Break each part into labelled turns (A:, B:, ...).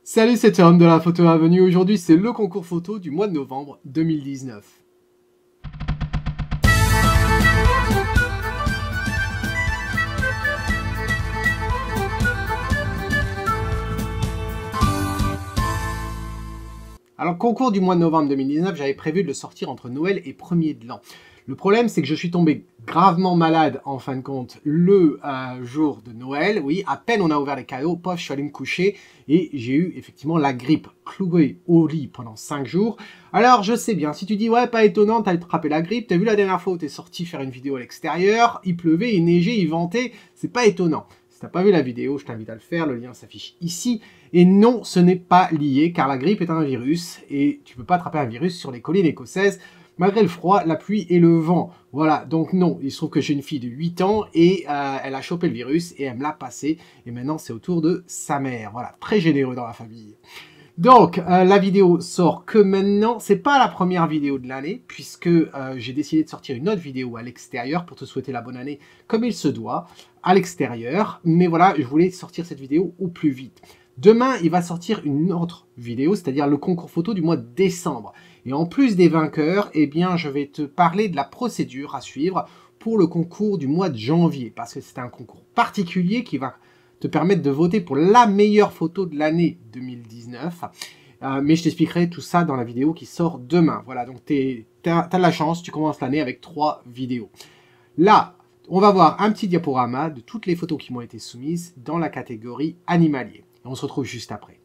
A: Salut, c'est Tom de la Photo Avenue. Aujourd'hui, c'est le concours photo du mois de novembre 2019. Alors, concours du mois de novembre 2019, j'avais prévu de le sortir entre Noël et 1er de l'an. Le problème, c'est que je suis tombé gravement malade, en fin de compte, le jour de Noël. Oui, à peine on a ouvert les cadeaux, pof, je suis allé me coucher et j'ai eu effectivement la grippe, clouée au lit pendant 5 jours. Alors, je sais bien, si tu dis, ouais, pas étonnant, t'as attrapé la grippe, t'as vu la dernière fois où t'es sorti faire une vidéo à l'extérieur, il pleuvait, il neigeait, il ventait, c'est pas étonnant. Si t'as pas vu la vidéo, je t'invite à le faire, le lien s'affiche ici. Et non, ce n'est pas lié, car la grippe est un virus, et tu peux pas attraper un virus sur les collines écossaises, malgré le froid, la pluie et le vent. Voilà, donc non, il se trouve que j'ai une fille de 8 ans, et elle a chopé le virus, et elle me l'a passé, et maintenant c'est au tour de sa mère. Voilà, très généreux dans la famille. Donc, la vidéo sort que maintenant. C'est pas la première vidéo de l'année, puisque j'ai décidé de sortir une autre vidéo à l'extérieur pour te souhaiter la bonne année comme il se doit, à l'extérieur. Mais voilà, je voulais sortir cette vidéo au plus vite. Demain, il va sortir une autre vidéo, c'est-à-dire le concours photo du mois de décembre. Et en plus des vainqueurs, eh bien, je vais te parler de la procédure à suivre pour le concours du mois de janvier, parce que c'est un concours particulier qui va te permettre de voter pour la meilleure photo de l'année 2019. Mais je t'expliquerai tout ça dans la vidéo qui sort demain. Voilà, donc t'as de la chance, tu commences l'année avec 3 vidéos. Là, on va voir un petit diaporama de toutes les photos qui m'ont été soumises dans la catégorie animalier. Et on se retrouve juste après.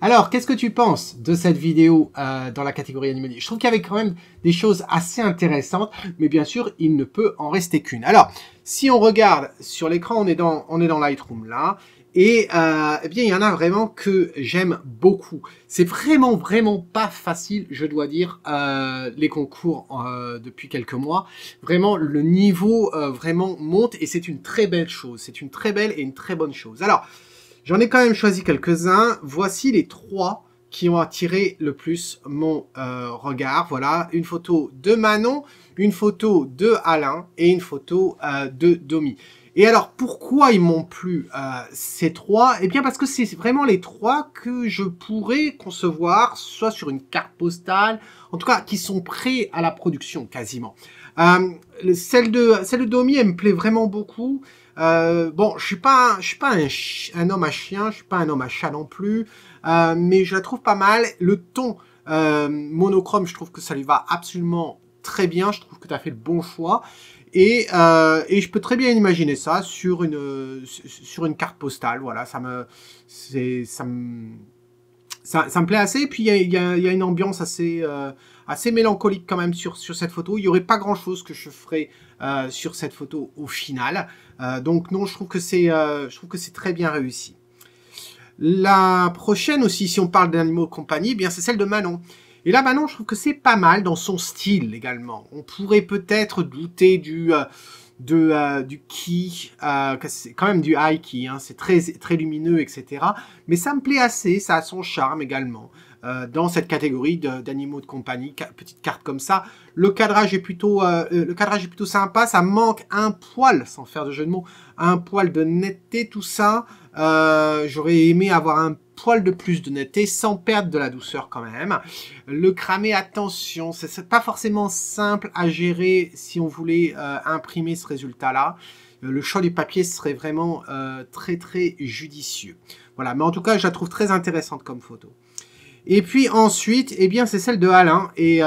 A: Alors, qu'est-ce que tu penses de cette vidéo dans la catégorie animalier? Je trouve qu'il y avait quand même des choses assez intéressantes, mais bien sûr, il ne peut en rester qu'une. Alors, si on regarde sur l'écran, on est dans Lightroom là, et eh bien, il y en a vraiment que j'aime beaucoup. C'est vraiment pas facile, je dois dire, les concours depuis quelques mois. Vraiment, le niveau vraiment monte, et c'est une très belle chose. C'est une très belle et une très bonne chose. Alors, j'en ai quand même choisi quelques-uns. Voici les 3 qui ont attiré le plus mon regard. Voilà, une photo de Manon, une photo de Alain et une photo de Domi. Et alors, pourquoi ils m'ont plu ces 3? Eh bien, parce que c'est vraiment les 3 que je pourrais concevoir, soit sur une carte postale, en tout cas, qui sont prêts à la production, quasiment. Celle de Domi, elle me plaît vraiment beaucoup. Bon, je suis pas un homme à chien, je suis pas un homme à chat non plus, mais je la trouve pas mal. Le ton monochrome, je trouve que ça lui va absolument très bien. Je trouve que tu as fait le bon choix. Et je peux très bien imaginer ça sur une carte postale. Voilà, ça me ça me plaît assez. Et puis, il y a une ambiance assez, assez mélancolique quand même sur cette photo. Il n'y aurait pas grand-chose que je ferais sur cette photo au final. Donc non, je trouve que c'est très bien réussi. La prochaine aussi, si on parle d'animaux de compagnie, eh bien c'est celle de Manon. Et là, Manon, je trouve que c'est pas mal dans son style également. On pourrait peut-être douter du key, c'est quand même du high key, hein, c'est très lumineux, etc. Mais ça me plaît assez, ça a son charme également. Dans cette catégorie d'animaux de compagnie, petite carte comme ça. Le cadrage est plutôt sympa, ça manque un poil, sans faire de jeu de mots, un poil de netteté, tout ça. J'aurais aimé avoir un poil de plus de netteté sans perdre de la douceur quand même. Le cramé, attention, c'est pas forcément simple à gérer si on voulait imprimer ce résultat-là. Le choix du papier serait vraiment très judicieux. Voilà, mais en tout cas, je la trouve très intéressante comme photo. Et puis ensuite, eh bien, c'est celle de Alain. Et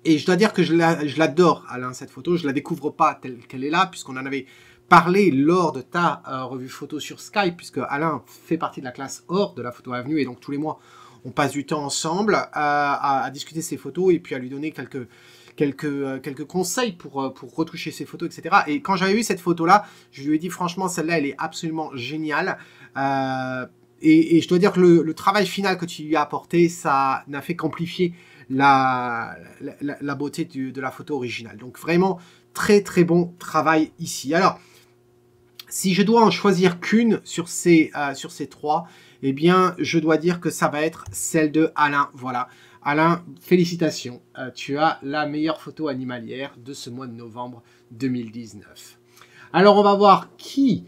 A: je dois dire que je l'adore, Alain, cette photo. Je la découvre pas telle qu'elle est là, puisqu'on en avait parlé lors de ta revue photo sur Skype, puisque Alain fait partie de la classe or de la photo avenue, et donc tous les mois, on passe du temps ensemble à discuter ses photos et puis à lui donner quelques conseils pour retoucher ses photos, etc. Et quand j'avais vu cette photo-là, je lui ai dit franchement, celle-là, elle est absolument géniale. Et je dois dire que le travail final que tu lui as apporté, ça n'a fait qu'amplifier la beauté de la photo originale. Donc vraiment, très bon travail ici. Alors, si je dois en choisir qu'une sur ces trois, eh bien, je dois dire que ça va être celle de Alain. Voilà. Alain, félicitations. Tu as la meilleure photo animalière de ce mois de novembre 2019. Alors, on va voir qui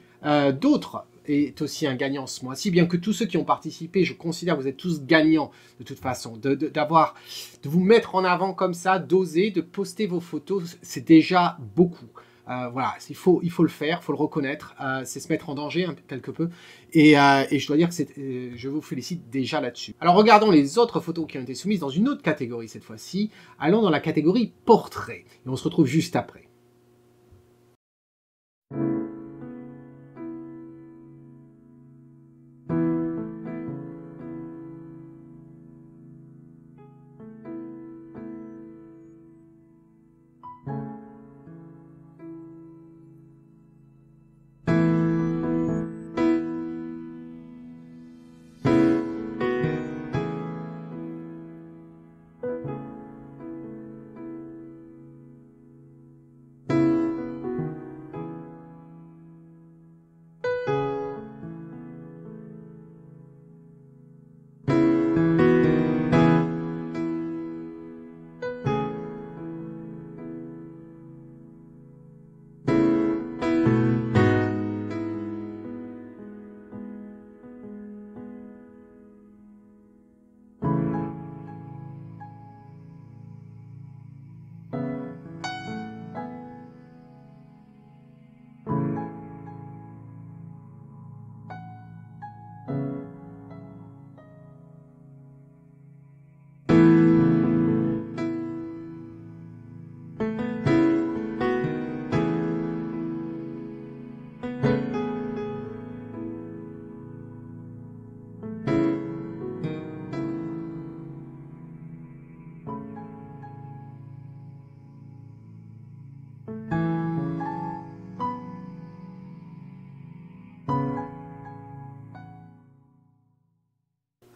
A: d'autre est aussi un gagnant ce mois-ci, bien que tous ceux qui ont participé, je considère que vous êtes tous gagnants de toute façon. De vous mettre en avant comme ça, d'oser, de poster vos photos, c'est déjà beaucoup. Voilà, il faut le faire, il faut le reconnaître, c'est se mettre en danger quelque peu, et je dois dire que je vous félicite déjà là-dessus. Alors regardons les autres photos qui ont été soumises dans une autre catégorie cette fois-ci. Allons dans la catégorie portrait, et on se retrouve juste après.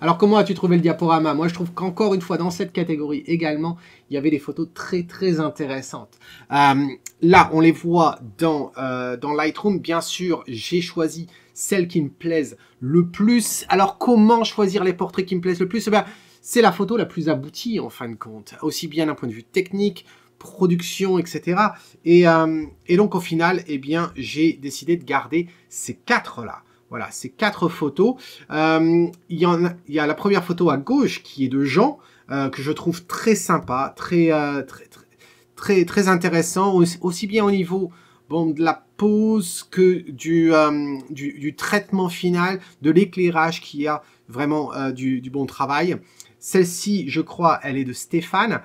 A: Alors comment as-tu trouvé le diaporama? Moi je trouve qu'encore une fois dans cette catégorie également, il y avait des photos très intéressantes. Là on les voit dans Lightroom, bien sûr j'ai choisi celles qui me plaisent le plus. Alors comment choisir les portraits qui me plaisent le plus? Eh bien, c'est la photo la plus aboutie en fin de compte, aussi bien d'un point de vue technique, production, etc. Et donc au final, eh bien, j'ai décidé de garder ces quatre-là. Voilà, ces quatre photos. Il y a la première photo à gauche qui est de Jean, que je trouve très sympa, très intéressant, aussi bien au niveau de la pose que du traitement final, de l'éclairage qui a vraiment du bon travail. Celle-ci, je crois, elle est de Stéphane.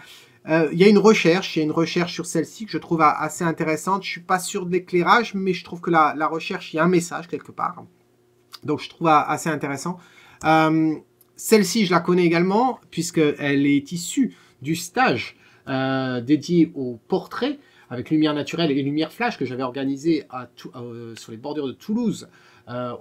A: Il y a une recherche sur celle-ci que je trouve assez intéressante. Je suis pas sûr de l'éclairage, mais je trouve que la recherche, il y a un message quelque part. Donc je trouve assez intéressant. celle-ci, je la connais également, puisqu'elle est issue du stage dédié au portrait, avec lumière naturelle et lumière flash, que j'avais organisé sur les bordures de Toulouse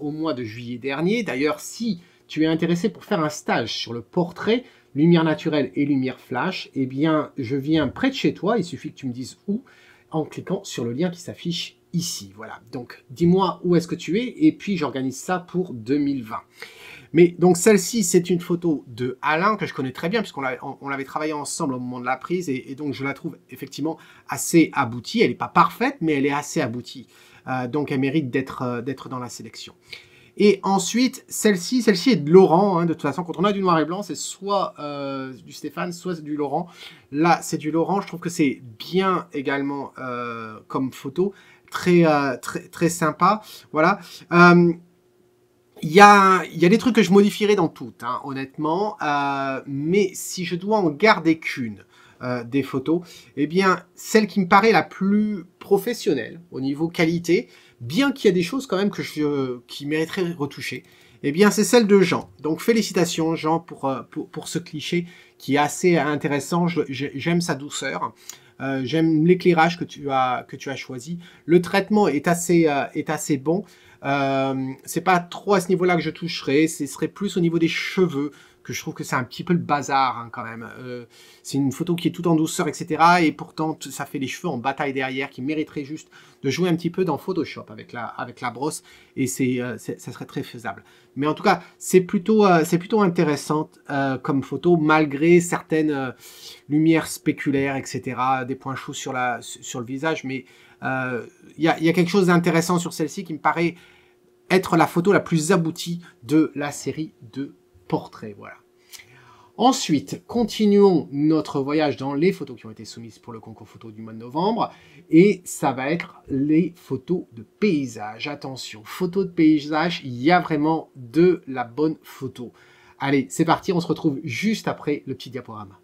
A: au mois de juillet dernier. D'ailleurs, si tu es intéressé pour faire un stage sur le portrait, lumière naturelle et lumière flash, eh bien, je viens près de chez toi, il suffit que tu me dises où, en cliquant sur le lien qui s'affiche ici. Voilà, donc dis-moi où est-ce que tu es, et puis j'organise ça pour 2020. Mais donc celle-ci, c'est une photo de Alain, que je connais très bien, puisqu'on l'avait travaillé ensemble au moment de la prise, et donc je la trouve effectivement assez aboutie. Elle n'est pas parfaite, mais elle est assez aboutie. Donc elle mérite d'être dans la sélection. Et ensuite, celle-ci est de Laurent. Hein, de toute façon, quand on a du noir et blanc, c'est soit du Stéphane, soit du Laurent. Là, c'est du Laurent. Je trouve que c'est bien également comme photo. Très sympa. Voilà. Il y a des trucs que je modifierais dans toutes, hein, honnêtement. Mais si je dois en garder qu'une des photos, eh bien, celle qui me paraît la plus professionnelle au niveau qualité, bien qu'il y ait des choses quand même qui mériteraient retoucher, eh bien, c'est celle de Jean. Donc, félicitations, Jean, pour ce cliché qui est assez intéressant. J'aime sa douceur. J'aime l'éclairage que tu as choisi. Le traitement est assez bon. C'est pas trop à ce niveau-là que je toucherais. Ce serait plus au niveau des cheveux, que je trouve que c'est un petit peu le bazar, hein, quand même. C'est une photo qui est tout en douceur, etc. Et pourtant, ça fait les cheveux en bataille derrière, qui mériterait juste de jouer un petit peu dans Photoshop avec la brosse. Et ça serait très faisable. Mais en tout cas, c'est plutôt intéressant comme photo, malgré certaines lumières spéculaires, etc. Des points chauds sur le visage. Mais il y a quelque chose d'intéressant sur celle-ci qui me paraît être la photo la plus aboutie de la série de portraits. Voilà. Ensuite, continuons notre voyage dans les photos qui ont été soumises pour le concours photo du mois de novembre. Et ça va être les photos de paysage. Attention, photos de paysage, il y a vraiment de la bonne photo. Allez, c'est parti, on se retrouve juste après le petit diaporama.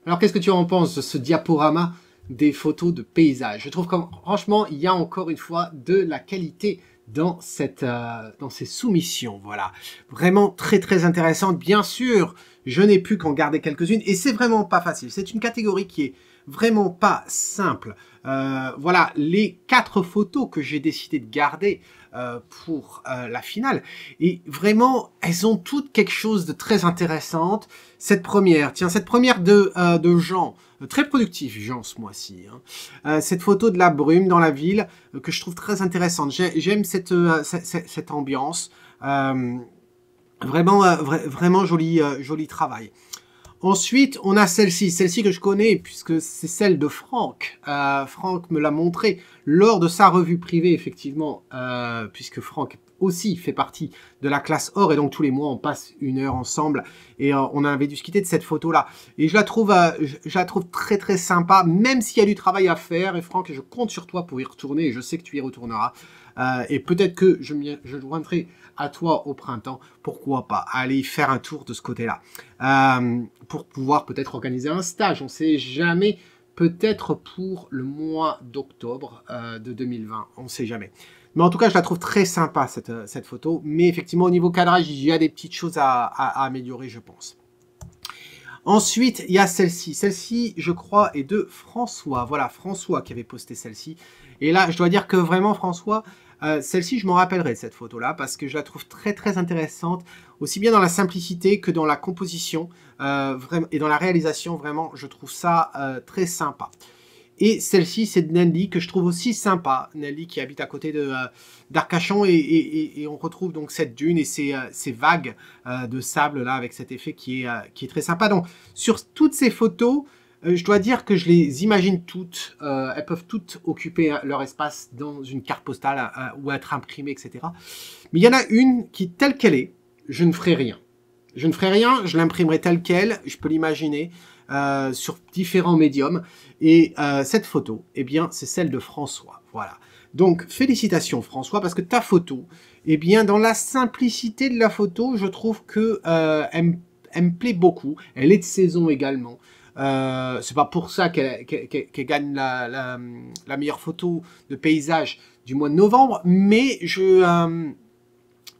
A: Alors, qu'est-ce que tu en penses de ce diaporama des photos de paysage? Je trouve que, franchement, il y a encore une fois de la qualité dans ces soumissions. Voilà. Vraiment très intéressante. Bien sûr, je n'ai pu qu'en garder quelques-unes et c'est vraiment pas facile. C'est une catégorie qui est vraiment pas simple. Voilà, les 4 photos que j'ai décidé de garder pour la finale. Et vraiment, elles ont toutes quelque chose de très intéressant. Cette première de Jean, très productif Jean ce mois-ci. Hein. Cette photo de la brume dans la ville que je trouve très intéressante. J'aime cette ambiance. Vraiment joli travail. Ensuite, on a celle-ci que je connais puisque c'est celle de Franck. Franck me l'a montré lors de sa revue privée, effectivement, puisque Franck est aussi fait partie de la classe or, et donc tous les mois on passe 1 heure ensemble, et on avait discuté de cette photo-là. Et je la trouve très très sympa, même s'il y a du travail à faire, et Franck, je compte sur toi pour y retourner, et je sais que tu y retourneras. Et peut-être que je joindrai à toi au printemps, pourquoi pas, aller faire un tour de ce côté-là, pour pouvoir peut-être organiser un stage, on sait jamais, peut-être pour le mois d'octobre de 2020, on sait jamais. Mais en tout cas, je la trouve très sympa cette photo, mais effectivement au niveau cadrage, il y a des petites choses à améliorer, je pense. Ensuite, il y a celle-ci. Celle-ci, je crois, est de François. Voilà, François qui avait posté celle-ci. Et là, je dois dire que vraiment, François, celle-ci, je m'en rappellerai de cette photo-là parce que je la trouve très, très intéressante, aussi bien dans la simplicité que dans la composition et dans la réalisation. Vraiment, je trouve ça très sympa. Et celle-ci, c'est de Nelly, que je trouve aussi sympa. Nelly qui habite à côté d'Arcachon, et on retrouve donc cette dune et ces vagues de sable là, avec cet effet qui est très sympa. Donc, sur toutes ces photos, je dois dire que je les imagine toutes. Elles peuvent toutes occuper leur espace dans une carte postale ou être imprimées, etc. Mais il y en a une qui, telle qu'elle est, je ne ferai rien. Je ne ferai rien, je l'imprimerai telle qu'elle, je peux l'imaginer. Sur différents médiums, et cette photo, eh bien, c'est celle de François. Voilà. Donc, félicitations François, parce que ta photo, eh bien, dans la simplicité de la photo, je trouve que elle me plaît beaucoup. Elle est de saison également. C'est pas pour ça qu'elle gagne la meilleure photo de paysage du mois de novembre, mais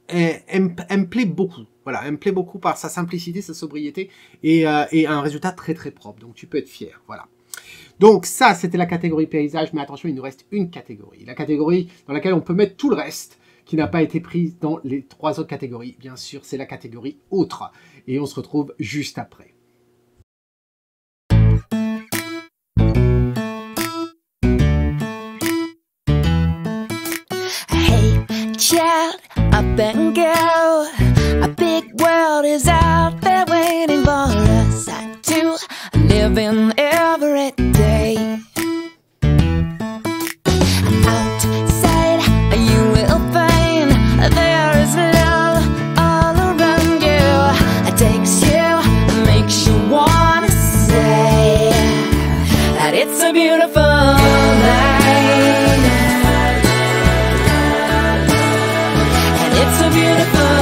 A: elle me plaît beaucoup. Voilà, elle me plaît beaucoup par sa simplicité, sa sobriété et un résultat très très propre. Donc tu peux être fier. Voilà. Donc ça, c'était la catégorie paysage, mais attention, il nous reste une catégorie. La catégorie dans laquelle on peut mettre tout le reste qui n'a pas été pris dans les 3 autres catégories. Bien sûr, c'est la catégorie autre. Et on se retrouve juste après.
B: Hey, child, up and go. A big world is out there waiting for us to live in every day. Outside, you will find there is love all around you. It takes you, makes you wanna say that it's a beautiful night. And it's a beautiful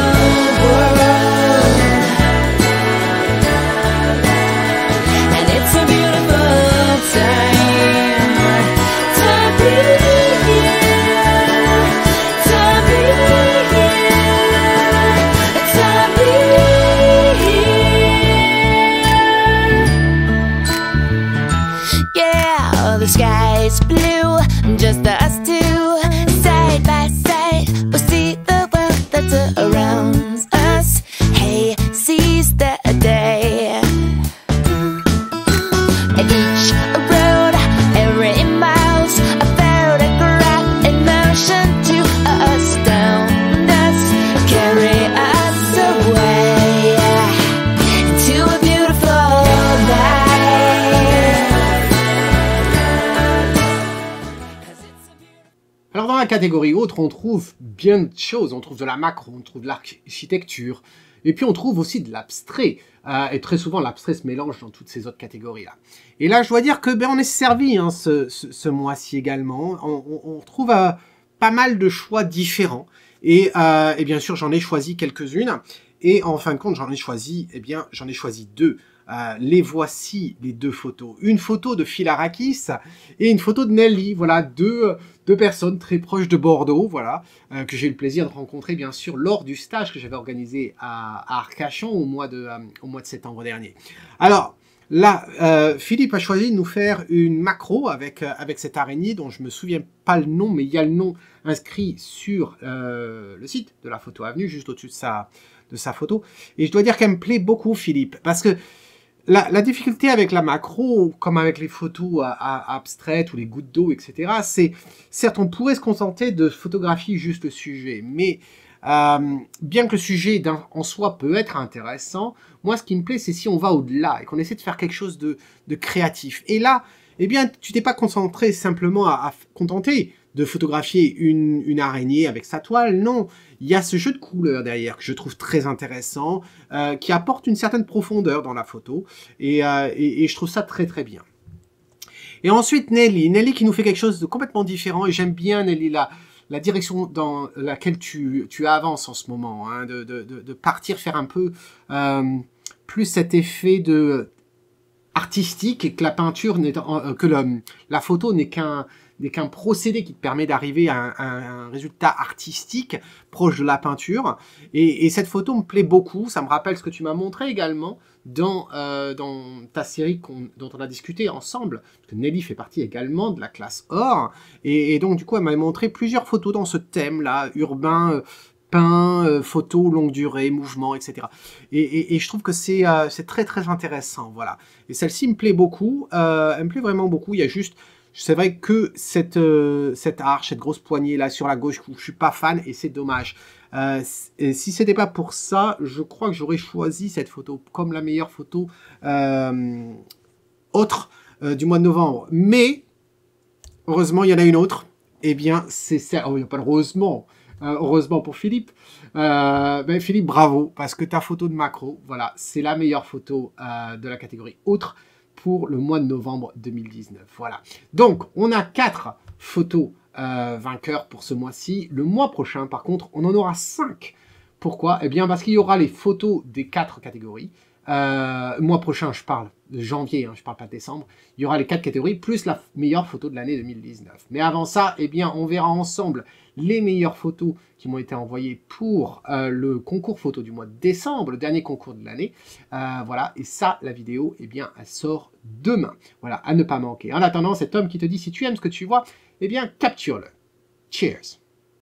B: the sky's blue, just us two, side by side. We'll see the world that surrounds us. Hey, seize the day. Each road, every mile's a photograph in motion to astound us, carry us away into a beautiful night.
A: Alors dans la catégorie autre, on trouve bien de choses. On trouve de la macro, on trouve de l'architecture, et puis on trouve aussi de l'abstrait. Et très souvent, l'abstrait se mélange dans toutes ces autres catégories-là. Et là, je dois dire que on est servi hein, ce mois-ci également. On trouve pas mal de choix différents. Et bien sûr, j'en ai choisi quelques-unes. Et en fin de compte, j'en ai choisi 2. Les voici, les 2 photos. Une photo de Philarakis et une photo de Nelly. Voilà, deux personnes très proches de Bordeaux, voilà, que j'ai eu le plaisir de rencontrer, bien sûr, lors du stage que j'avais organisé à Arcachon au mois de septembre dernier. Alors, là, Philippe a choisi de nous faire une macro avec cette araignée dont je me souviens pas le nom, mais il y a le nom inscrit sur le site de la Photo Avenue, juste au-dessus de sa photo. Et je dois dire qu'elle me plaît beaucoup, Philippe, parce que la difficulté avec la macro, comme avec les photos abstraites ou les gouttes d'eau, etc., c'est, certes, on pourrait se contenter de photographier juste le sujet, mais bien que le sujet en soi peut être intéressant, moi, ce qui me plaît, c'est si on va au-delà et qu'on essaie de faire quelque chose de créatif. Et là, eh bien, tu t'es pas concentré simplement à contenter de photographier une araignée avec sa toile, non. Il y a ce jeu de couleurs derrière que je trouve très intéressant, qui apporte une certaine profondeur dans la photo, et je trouve ça très très bien. Et ensuite Nelly qui nous fait quelque chose de complètement différent, et j'aime bien Nelly, la direction dans laquelle tu avances en ce moment, hein, de partir faire un peu plus cet effet de artistique, et que la peinture la photo n'est qu'un procédé qui te permet d'arriver à un résultat artistique proche de la peinture. Et cette photo me plaît beaucoup, ça me rappelle ce que tu m'as montré également dans ta série dont on a discuté ensemble, parce que Nelly fait partie également de la classe or, et donc du coup elle m'a montré plusieurs photos dans ce thème-là, urbain, peint, photo, longue durée, mouvement, etc. Et je trouve que c'est très très intéressant, voilà. Et celle-ci me plaît beaucoup, elle me plaît vraiment beaucoup. Il y a juste, c'est vrai que cette arche, cette grosse poignée là sur la gauche, je suis pas fan, et c'est dommage. Et si c'était pas pour ça, je crois que j'aurais choisi cette photo comme la meilleure photo autre du mois de novembre. Mais heureusement, il y en a une autre. Eh bien, c'est ça. Oh, il n'y a pas de heureusement. Heureusement pour Philippe. Philippe, bravo, parce que ta photo de macro, voilà, c'est la meilleure photo de la catégorie autre pour le mois de novembre 2019. Voilà. Donc, on a 4 photos vainqueurs pour ce mois-ci. Le mois prochain, par contre, on en aura 5. Pourquoi? Eh bien, parce qu'il y aura les photos des 4 catégories. Mois prochain, je parle de janvier, hein, je parle pas de décembre. Il y aura les 4 catégories, plus la meilleure photo de l'année 2019. Mais avant ça, eh bien, on verra ensemble les meilleures photos qui m'ont été envoyées pour le concours photo du mois de décembre, le dernier concours de l'année. Voilà, et ça, la vidéo, eh bien, elle sort demain. Voilà, à ne pas manquer. En attendant, cet homme qui te dit, si tu aimes ce que tu vois, eh bien, capture-le. Cheers!